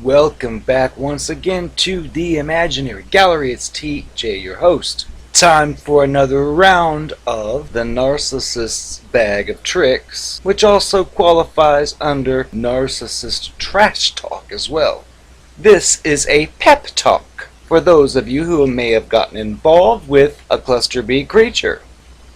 Welcome back once again to the Imaginary Gallery. It's TJ, your host. Time for another round of the Narcissist's Bag of Tricks, which also qualifies under Narcissist Trash Talk as well. This is a PEP Talk for those of you who may have gotten involved with a Cluster B creature.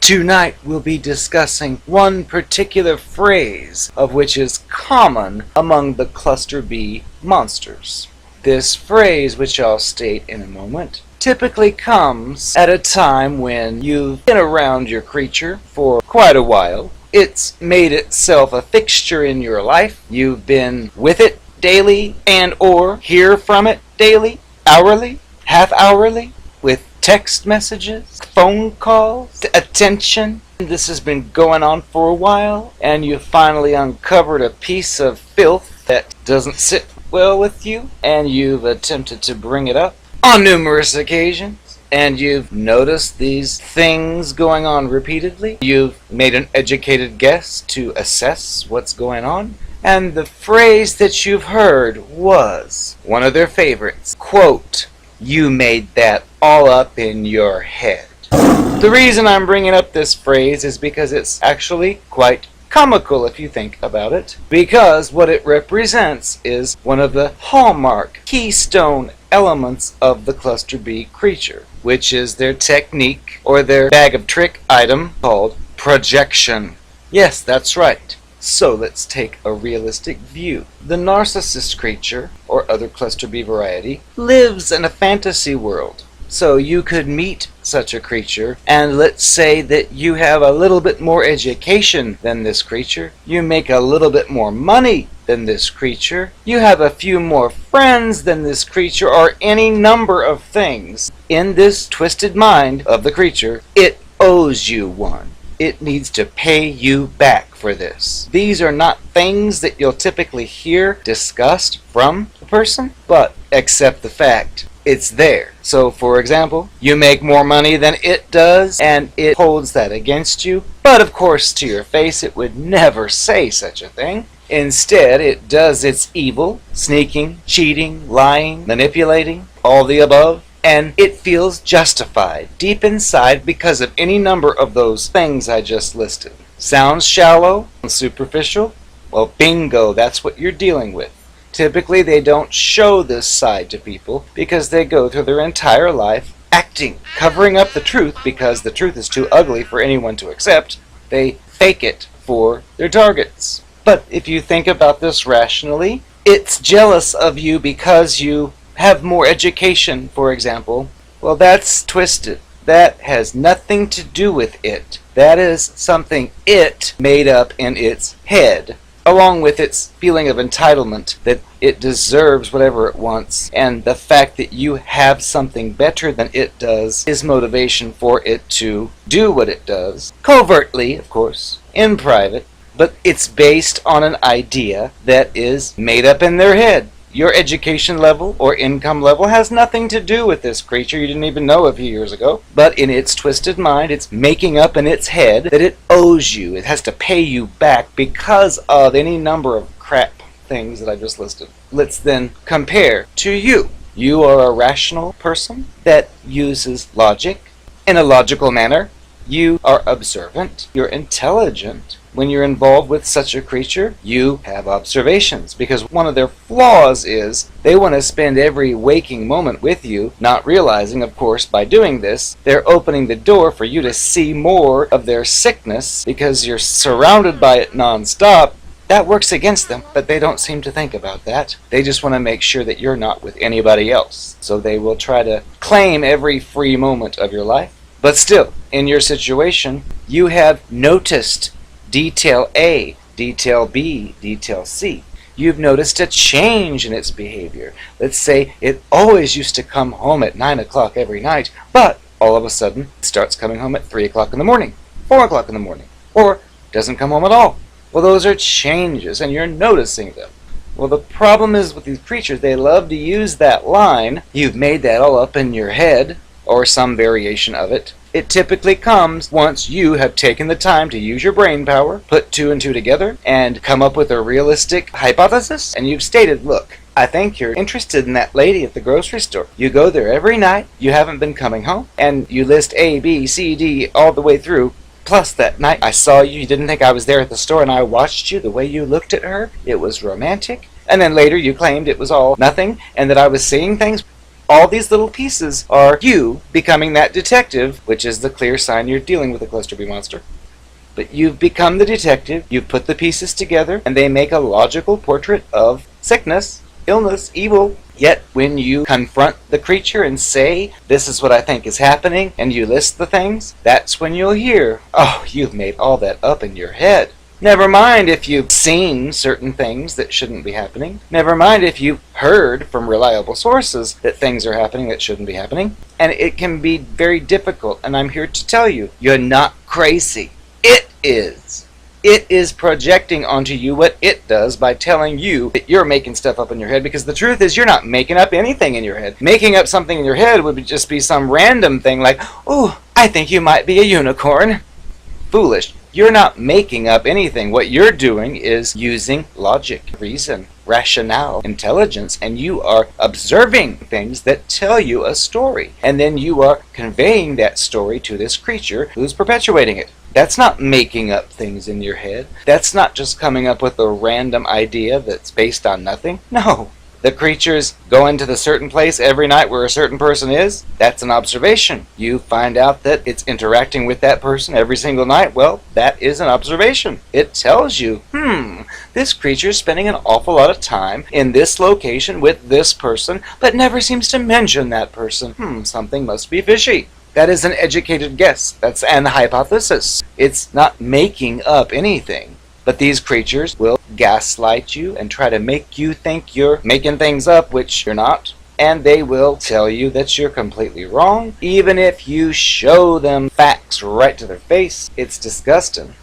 Tonight we'll be discussing one particular phrase of which is common among the Cluster B monsters. This phrase, which I'll state in a moment, typically comes at a time when you've been around your creature for quite a while. It's made itself a fixture in your life. You've been with it daily and or hear from it daily, hourly, half-hourly, with text messages, phone calls, attention. This has been going on for a while, and you finally uncovered a piece of filth that doesn't sit well with you, and you've attempted to bring it up on numerous occasions, and you've noticed these things going on repeatedly. You've made an educated guess to assess what's going on, and the phrase that you've heard was one of their favorites. Quote, "You made that all up in your head." The reason I'm bringing up this phrase is because it's actually quite comical if you think about it, because what it represents is one of the hallmark, keystone elements of the Cluster B creature, which is their technique or their bag of trick item called projection. Yes, that's right. So let's take a realistic view. The narcissist creature, or other Cluster B variety, lives in a fantasy world. So you could meet such a creature, and let's say that you have a little bit more education than this creature, you make a little bit more money than this creature, you have a few more friends than this creature, or any number of things. In this twisted mind of the creature, it owes you one. It needs to pay you back for this. These are not things that you'll typically hear discussed from a person, but accept the fact it's there. So, for example, you make more money than it does, and it holds that against you. But of course, to your face, it would never say such a thing. Instead, it does its evil, sneaking, cheating, lying, manipulating, all the above. And it feels justified deep inside because of any number of those things I just listed. Sounds shallow and superficial? Well, bingo, that's what you're dealing with. Typically, they don't show this side to people because they go through their entire life acting, covering up the truth because the truth is too ugly for anyone to accept. They fake it for their targets. But if you think about this rationally, it's jealous of you because you have more education, for example. Well, that's twisted. That has nothing to do with it. That is something it made up in its head, along with its feeling of entitlement that it deserves whatever it wants, and the fact that you have something better than it does is motivation for it to do what it does, covertly, of course, in private, but it's based on an idea that is made up in their head. Your education level or income level has nothing to do with this creature you didn't even know a few years ago. But in its twisted mind, it's making up in its head that it owes you. It has to pay you back because of any number of crap things that I just listed. Let's then compare to you. You are a rational person that uses logic in a logical manner. You are observant. You're intelligent. When you're involved with such a creature, you have observations, because one of their flaws is they want to spend every waking moment with you, not realizing, of course, by doing this, they're opening the door for you to see more of their sickness because you're surrounded by it nonstop. That works against them, but they don't seem to think about that. They just want to make sure that you're not with anybody else, so they will try to claim every free moment of your life. But still, in your situation, you have noticed Detail A, Detail B, Detail C. You've noticed a change in its behavior. Let's say it always used to come home at 9 o'clock every night, but all of a sudden it starts coming home at 3 o'clock in the morning, 4 o'clock in the morning, or doesn't come home at all. Well, those are changes, and you're noticing them. Well, the problem is with these creatures, they love to use that line, "You've made that all up in your head," or some variation of it. It typically comes once you have taken the time to use your brain power, put two and two together, and come up with a realistic hypothesis, and you've stated, look, I think you're interested in that lady at the grocery store. You go there every night, you haven't been coming home, and you list A, B, C, D all the way through. Plus, that night I saw you, you didn't think I was there at the store, and I watched you, the way you looked at her. It was romantic. And then later you claimed it was all nothing, and that I was seeing things. All these little pieces are you becoming that detective, which is the clear sign you're dealing with a cluster B monster. But you've become the detective, you've put the pieces together, and they make a logical portrait of sickness, illness, evil. Yet when you confront the creature and say, this is what I think is happening, and you list the things, that's when you'll hear, oh, you've made all that up in your head. Never mind if you've seen certain things that shouldn't be happening. Never mind if you've heard from reliable sources that things are happening that shouldn't be happening. And it can be very difficult, and I'm here to tell you, you're not crazy. It is. It is projecting onto you what it does by telling you that you're making stuff up in your head, because the truth is you're not making up anything in your head. Making up something in your head would just be some random thing like, oh, I think you might be a unicorn. Foolish. You're not making up anything. What you're doing is using logic, reason, rationale, intelligence, and you are observing things that tell you a story. And then you are conveying that story to this creature who's perpetuating it. That's not making up things in your head. That's not just coming up with a random idea that's based on nothing. No. The creatures go into the certain place every night where a certain person is. That's an observation. You find out that it's interacting with that person every single night. Well, that is an observation. It tells you, this creature's spending an awful lot of time in this location with this person, but never seems to mention that person. Something must be fishy. That is an educated guess. That's an hypothesis. It's not making up anything. But these creatures will gaslight you and try to make you think you're making things up, which you're not. And they will tell you that you're completely wrong, even if you show them facts right to their face. It's disgusting.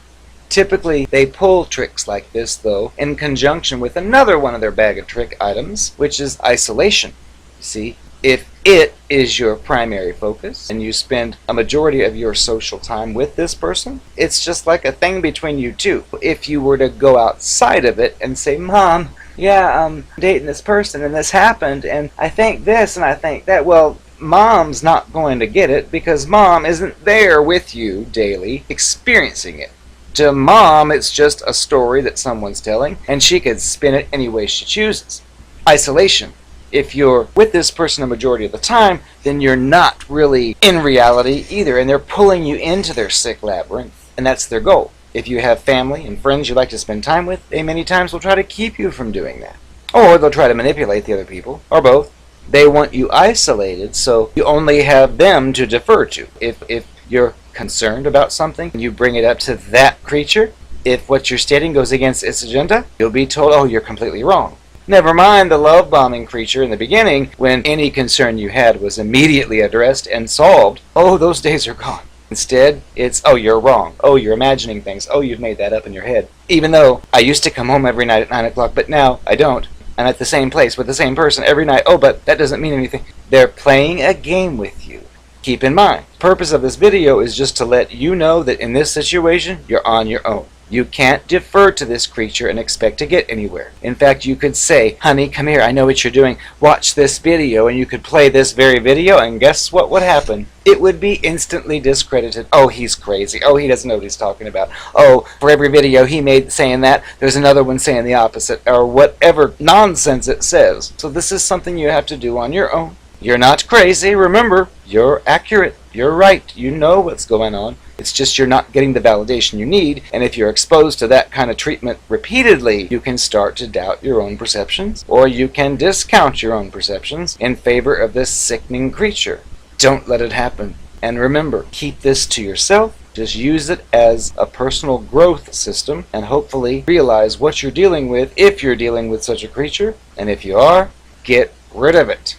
Typically, they pull tricks like this, though, in conjunction with another one of their bag of trick items, which is isolation. You see, if it is your primary focus and you spend a majority of your social time with this person, it's just like a thing between you two. If you were to go outside of it and say, Mom, yeah, I'm dating this person and this happened and I think this and I think that, well, Mom's not going to get it because Mom isn't there with you daily experiencing it. To Mom, it's just a story that someone's telling and she could spin it any way she chooses. Isolation. If you're with this person a majority of the time, then you're not really in reality either, and they're pulling you into their sick labyrinth, and that's their goal. If you have family and friends you like to spend time with, they many times will try to keep you from doing that. Or they'll try to manipulate the other people, or both. They want you isolated, so you only have them to defer to. If you're concerned about something, and you bring it up to that creature, if what you're stating goes against its agenda, you'll be told, oh, you're completely wrong. Never mind the love-bombing creature in the beginning, when any concern you had was immediately addressed and solved. Oh, those days are gone. Instead, it's, oh, you're wrong. Oh, you're imagining things. Oh, you've made that up in your head. Even though I used to come home every night at 9 o'clock, but now I don't. I'm at the same place with the same person every night. Oh, but that doesn't mean anything. They're playing a game with you. Keep in mind, the purpose of this video is just to let you know that in this situation, you're on your own. You can't defer to this creature and expect to get anywhere. In fact, you could say, honey, come here, I know what you're doing. Watch this video, and you could play this very video, and guess what would happen? It would be instantly discredited. Oh, he's crazy. Oh, he doesn't know what he's talking about. Oh, for every video he made saying that, there's another one saying the opposite, or whatever nonsense it says. So this is something you have to do on your own. You're not crazy. Remember, you're accurate. You're right. You know what's going on. It's just you're not getting the validation you need, and if you're exposed to that kind of treatment repeatedly, you can start to doubt your own perceptions, or you can discount your own perceptions in favor of this sickening creature. Don't let it happen. And remember, keep this to yourself. Just use it as a personal growth system, and hopefully realize what you're dealing with if you're dealing with such a creature, and if you are, get rid of it.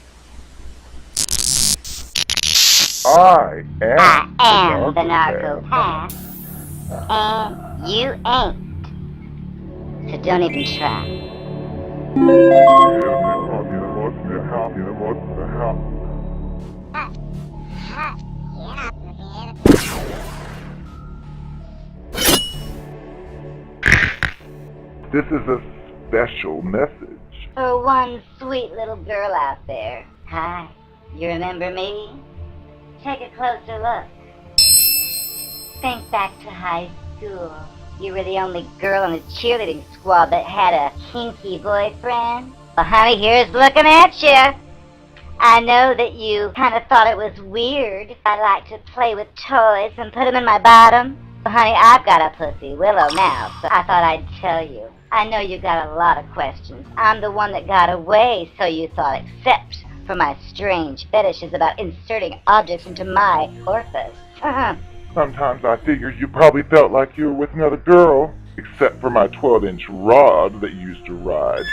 I am the Narcopath, and you ain't. So don't even try. This is a special message for one sweet little girl out there. Hi, you remember me? Take a closer look. Think back to high school. You were the only girl on the cheerleading squad that had a kinky boyfriend. Well, honey, here's looking at you. I know that you kind of thought it was weird. I like to play with toys and put them in my bottom. Well, honey, I've got a pussy willow now, so I thought I'd tell you. I know you got a lot of questions. I'm the one that got away, so you thought, except for my strange fetishes about inserting objects into my orifice. Sometimes I figured you probably felt like you were with another girl, except for my 12-inch rod that you used to ride.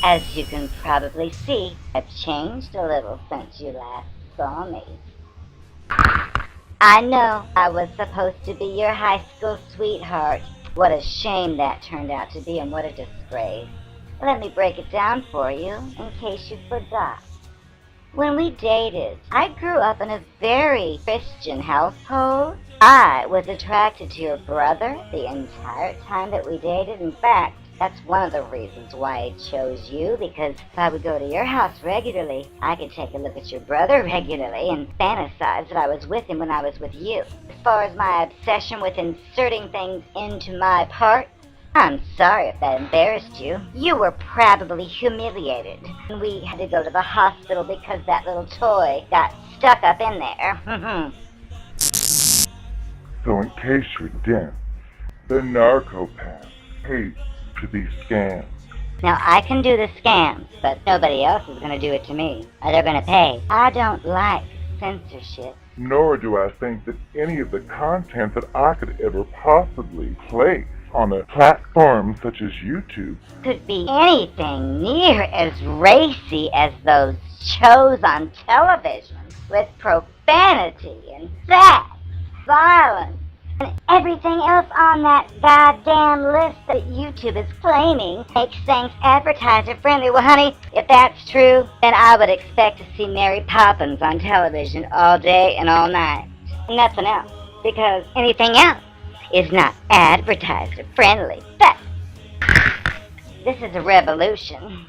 As you can probably see, I've changed a little since you last saw me. I know I was supposed to be your high school sweetheart. What a shame that turned out to be, and what a disgrace. Let me break it down for you, in case you forgot. When we dated, I grew up in a very Christian household. I was attracted to your brother the entire time that we dated. In fact, that's one of the reasons why I chose you, because if I would go to your house regularly, I could take a look at your brother regularly and fantasize that I was with him when I was with you. As far as my obsession with inserting things into my parts, I'm sorry if that embarrassed you. You were probably humiliated. We had to go to the hospital because that little toy got stuck up in there. So in case you didn't, the Narcopath hates to be scammed. Now, I can do the scams, but nobody else is going to do it to me. Or they're going to pay. I don't like censorship. Nor do I think that any of the content that I could ever possibly place on a platform such as YouTube Could be anything near as racy as those shows on television with profanity and sex, violence, and everything else on that goddamn list that YouTube is claiming makes things advertiser-friendly. Well, honey, if that's true, then I would expect to see Mary Poppins on television all day and all night. Nothing else, because anything else is not advertiser-friendly. But this is a revolution.